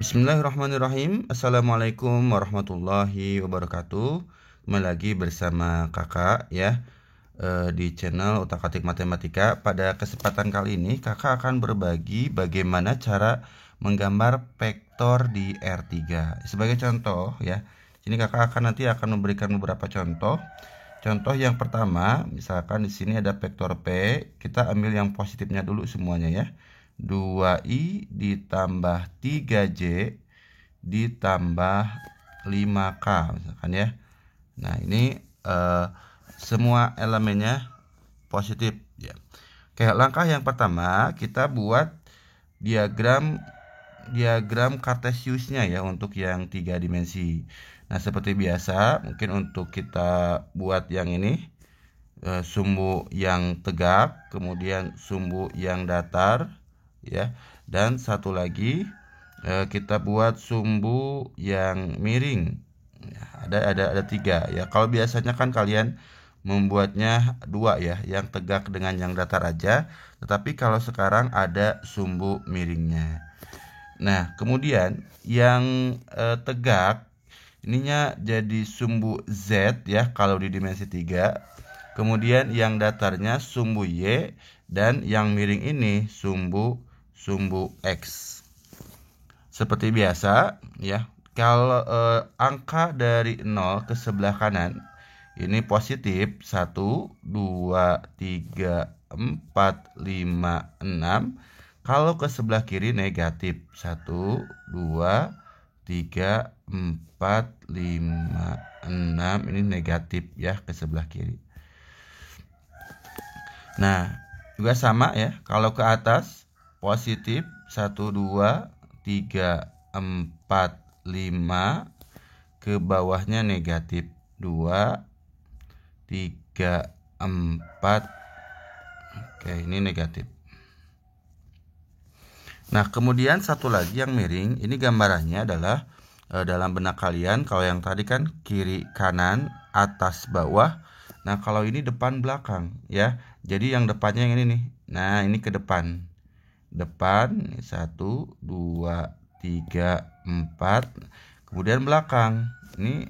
Bismillahirrahmanirrahim. Assalamualaikum warahmatullahi wabarakatuh. Kembali lagi bersama kakak ya di channel Utak-Atik Matematika. Pada kesempatan kali ini kakak akan berbagi bagaimana cara menggambar vektor di R3. Sebagai contoh ya, ini kakak nanti akan memberikan beberapa contoh. Contoh yang pertama, misalkan di sini ada vektor P, kita ambil yang positifnya dulu semuanya ya. 2i ditambah 3j ditambah 5k misalkan ya. Nah, ini semua elemennya positif ya. Oke, langkah yang pertama kita buat diagram Cartesiusnya ya untuk yang 3 dimensi. Nah, seperti biasa, mungkin untuk kita buat yang ini sumbu yang tegak, kemudian sumbu yang datar ya, dan satu lagi kita buat sumbu yang miring ya, ada 3 ya. Kalau biasanya kan kalian membuatnya 2 ya, yang tegak dengan yang datar aja, tetapi kalau sekarang ada sumbu miringnya. Nah, kemudian yang tegak ininya jadi sumbu Z ya kalau di dimensi 3. Kemudian yang datarnya sumbu Y, dan yang miring ini sumbu X. Seperti biasa ya, kalau angka dari 0 ke sebelah kanan ini positif 1, 2, 3, 4, 5, 6. Kalau ke sebelah kiri negatif 1, 2, 3, 4, 5, 6. Ini negatif ya ke sebelah kiri. Nah, juga sama ya, kalau ke atas positif 1, 2, 3, 4, 5. Ke bawahnya negatif 2, 3, 4. Oke, ini negatif. Nah, kemudian satu lagi yang miring, ini gambarannya adalah dalam benak kalian, kalau yang tadi kan kiri kanan, atas bawah. Nah, kalau ini depan belakang ya. Jadi yang depannya yang ini nih. Nah, ini ke depan. Depan 1, 2, 3, 4. Kemudian belakang. Ini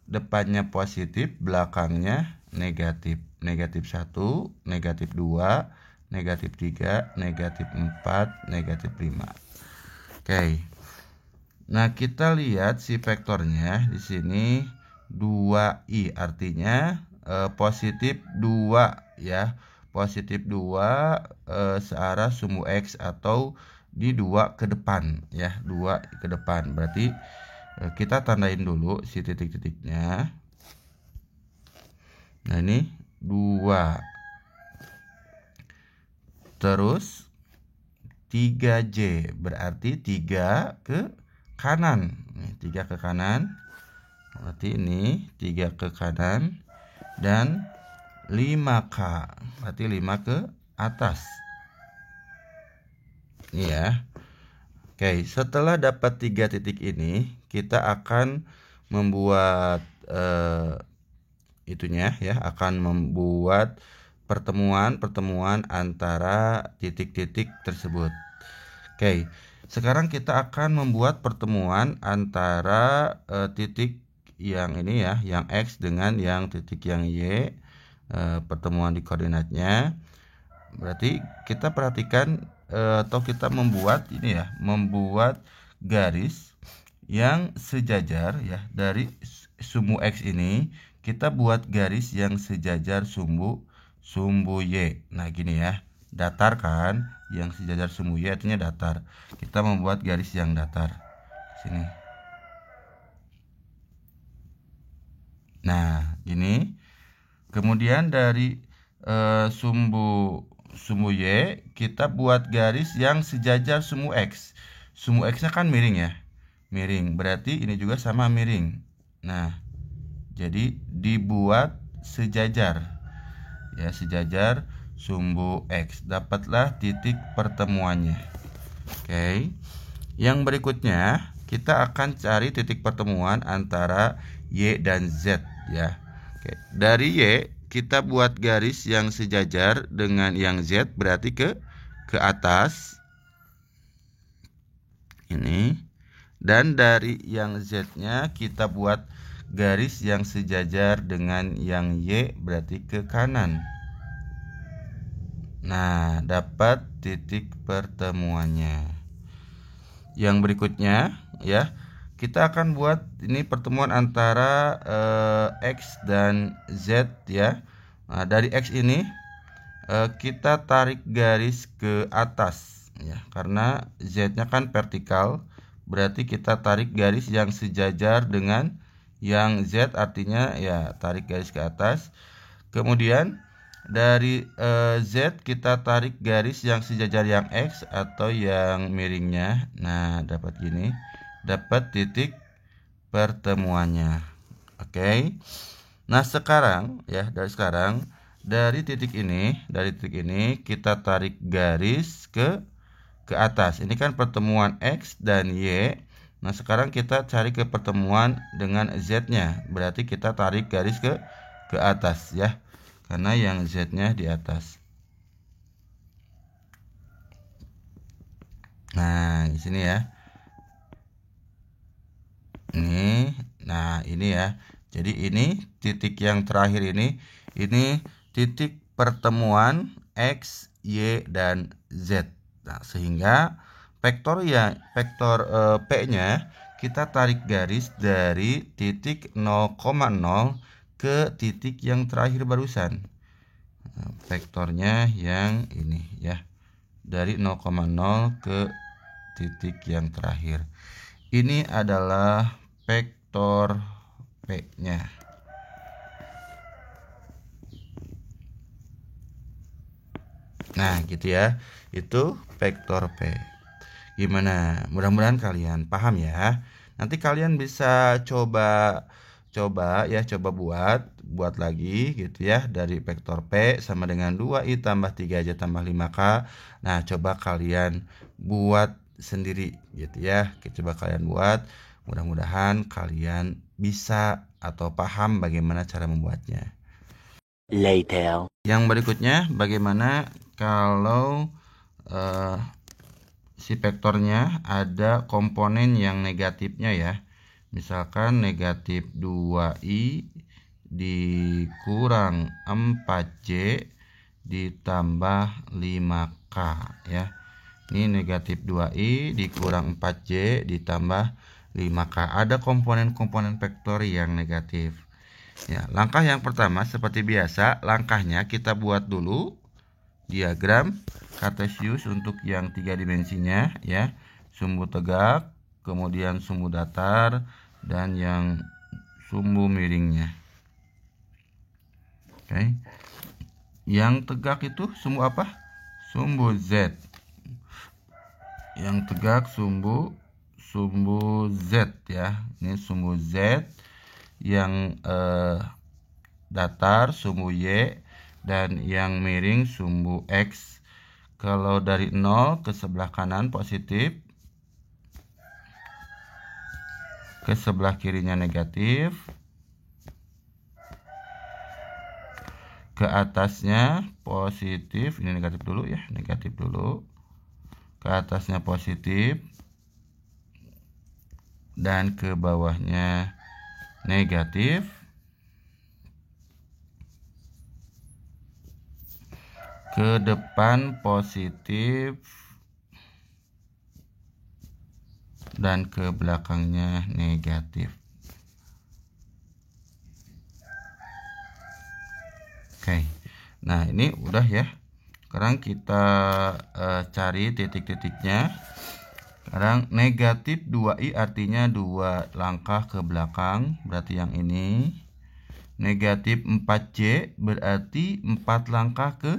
depannya positif, belakangnya negatif. Negatif 1, negatif 2, negatif 3, negatif 4, negatif 5. Oke. Nah, kita lihat si vektornya di sini 2i, artinya positif 2 ya. Positif 2 searah sumbu X, atau di 2 ke depan ya, 2 ke depan. Berarti kita tandain dulu si titik-titiknya. Nah, ini 2. Terus 3J berarti 3 ke kanan. Nih, 3 ke kanan. Berarti ini 3 ke kanan, dan 5K berarti 5 ke atas. Ini ya. Oke, setelah dapat 3 titik ini, kita akan membuat itunya ya, akan membuat pertemuan antara titik-titik tersebut. Oke, sekarang kita akan membuat pertemuan antara titik yang ini ya, yang X dengan yang titik yang Y, pertemuan di koordinatnya. Berarti kita perhatikan atau kita membuat ini ya, membuat garis yang sejajar ya. Dari sumbu X ini kita buat garis yang sejajar sumbu Y. Nah, gini ya, datar kan, yang sejajar sumbu Y artinya datar. Kita membuat garis yang datar sini. Nah, ini kemudian dari sumbu Y kita buat garis yang sejajar sumbu X. Sumbu X nya kan miring ya, miring, berarti ini juga sama miring. Nah, jadi dibuat sejajar ya, sejajar sumbu X. Dapatlah titik pertemuannya. Oke. Yang berikutnya kita akan cari titik pertemuan antara Y dan Z ya. Oke. Dari Y kita buat garis yang sejajar dengan yang Z, berarti ke atas. Ini. Dan dari yang Z-nya kita buat garis yang sejajar dengan yang Y, berarti ke kanan. Nah, dapat titik pertemuannya. Yang berikutnya ya, kita akan buat ini pertemuan antara X dan Z ya. Nah, dari X ini kita tarik garis ke atas ya, karena Z-nya kan vertikal, berarti kita tarik garis yang sejajar dengan yang Z, artinya ya tarik garis ke atas. Kemudian dari Z kita tarik garis yang sejajar yang X atau yang miringnya. Nah, dapat gini, dapat titik pertemuannya. Oke. Nah, sekarang ya, dari titik ini kita tarik garis ke atas. Ini kan pertemuan X dan Y. Nah, sekarang kita cari ke pertemuan dengan Z-nya. Berarti kita tarik garis ke atas ya. Karena yang Z-nya di atas. Nah, di sini ya. Ini ya. Jadi ini titik yang terakhir ini titik pertemuan X, Y, dan Z. Nah, sehingga vektor P-nya kita tarik garis dari titik 0,0 ke titik yang terakhir barusan. Nah, vektornya yang ini ya. Dari 0,0 ke titik yang terakhir. Ini adalah vektor P-nya. Nah, gitu ya. Itu vektor P. Gimana? Mudah-mudahan kalian paham ya. Nanti kalian bisa coba buat lagi gitu ya. Dari vektor P sama dengan 2i tambah 3j tambah 5k. Nah, coba kalian buat sendiri gitu ya. Coba kalian buat. Mudah-mudahan kalian bisa atau paham bagaimana cara membuatnya. Later. Yang berikutnya, bagaimana kalau si vektornya ada komponen yang negatifnya ya. Misalkan negatif 2i dikurang 4j ditambah 5k ya. Ini negatif 2i dikurang 4j ditambah 5k. Ada komponen-komponen vektor yang negatif. Ya, langkah yang pertama seperti biasa, langkahnya kita buat dulu diagram kartesius untuk yang 3 dimensinya ya. Sumbu tegak, kemudian sumbu datar, dan yang sumbu miringnya. Oke. Yang tegak itu sumbu apa? Sumbu Z. Yang tegak sumbu Z ya. Ini sumbu Z. Yang datar sumbu Y, dan yang miring sumbu X. Kalau dari 0 ke sebelah kanan positif, ke sebelah kirinya negatif, ke atasnya positif, ini negatif dulu ya, negatif dulu, ke atasnya positif, dan ke bawahnya negatif, ke depan positif, dan ke belakangnya negatif. Oke. Nah, ini udah ya. Sekarang kita cari titik-titiknya. Sekarang negatif 2i artinya 2 langkah ke belakang, berarti yang ini. Negatif 4j berarti 4 langkah ke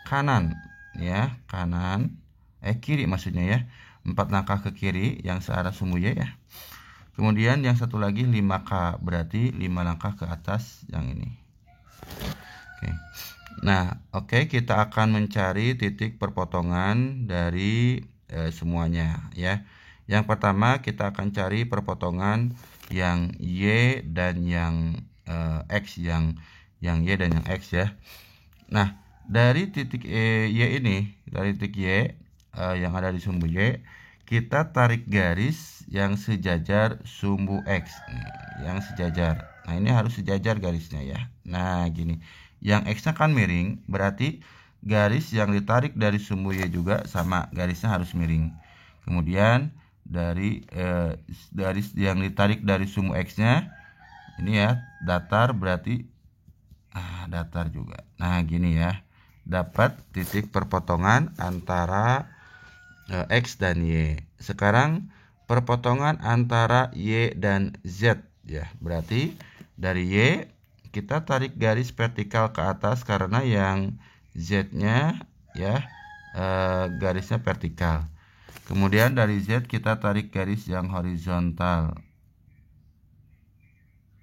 kanan ya, kiri maksudnya ya. 4 langkah ke kiri yang searah sumbu Y ya. Kemudian yang satu lagi 5k berarti 5 langkah ke atas yang ini. Oke. Nah, kita akan mencari titik perpotongan dari semuanya ya. Yang pertama kita akan cari perpotongan yang Y dan yang X, yang Y dan yang X ya. Nah, dari titik Y ini, dari titik Y yang ada di sumbu Y, kita tarik garis yang sejajar sumbu X nih, yang sejajar. Nah, ini harus sejajar garisnya ya. Nah, gini. Yang X-nya kan miring, berarti garis yang ditarik dari sumbu Y juga sama, garisnya harus miring. Kemudian dari garis yang ditarik dari sumbu X-nya ini ya, datar, berarti datar juga. Nah, gini ya. Dapat titik perpotongan antara X dan Y. Sekarang perpotongan antara Y dan Z ya. Berarti dari Y kita tarik garis vertikal ke atas karena yang Z-nya ya garisnya vertikal. Kemudian dari Z kita tarik garis yang horizontal.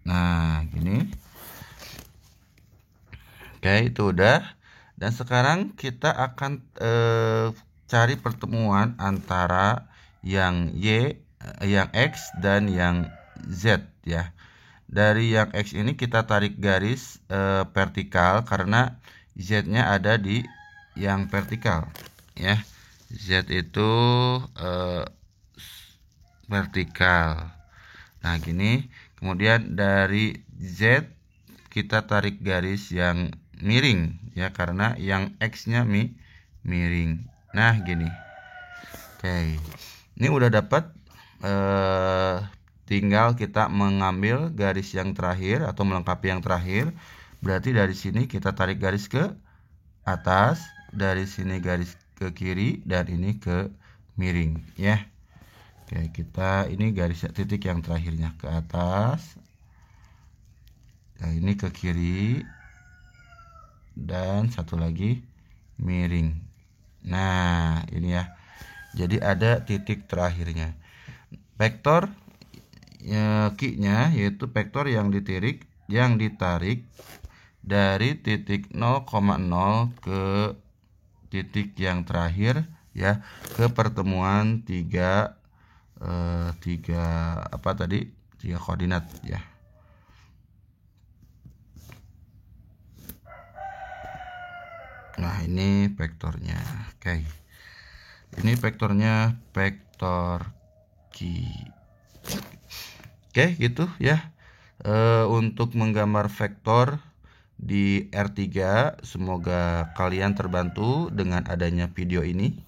Nah, gini. Oke, itu udah. Dan sekarang kita akan cari pertemuan antara yang Y, yang X dan yang Z ya. Dari yang X ini kita tarik garis vertikal karena Z-nya ada di yang vertikal ya. Z itu vertikal. Nah, gini. Kemudian dari Z kita tarik garis yang miring ya karena yang X-nya miring. Nah, gini. Oke. Ini udah dapat, tinggal kita mengambil garis yang terakhir atau melengkapi yang terakhir. Berarti dari sini kita tarik garis ke atas, dari sini garis ke kiri, dan ini ke miring ya. Oke, kita ini garis titik yang terakhirnya ke atas. Nah, ini ke kiri dan satu lagi miring. Nah, ini ya. Jadi ada titik terakhirnya. Vektor Q-nya yaitu vektor yang ditarik dari titik 0,0 ke titik yang terakhir ya, ke pertemuan tiga koordinat ya. Nah, ini vektornya. Oke. Ini vektornya vektor Q. Oke, gitu ya. Untuk menggambar vektor di R3, semoga kalian terbantu dengan adanya video ini.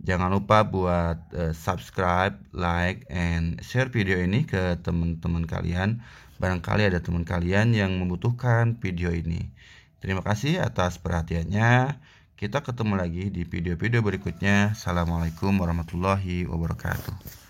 Jangan lupa buat subscribe, like, and share video ini ke teman-teman kalian. Barangkali ada teman kalian yang membutuhkan video ini. Terima kasih atas perhatiannya. Kita ketemu lagi di video-video berikutnya. Assalamualaikum warahmatullahi wabarakatuh.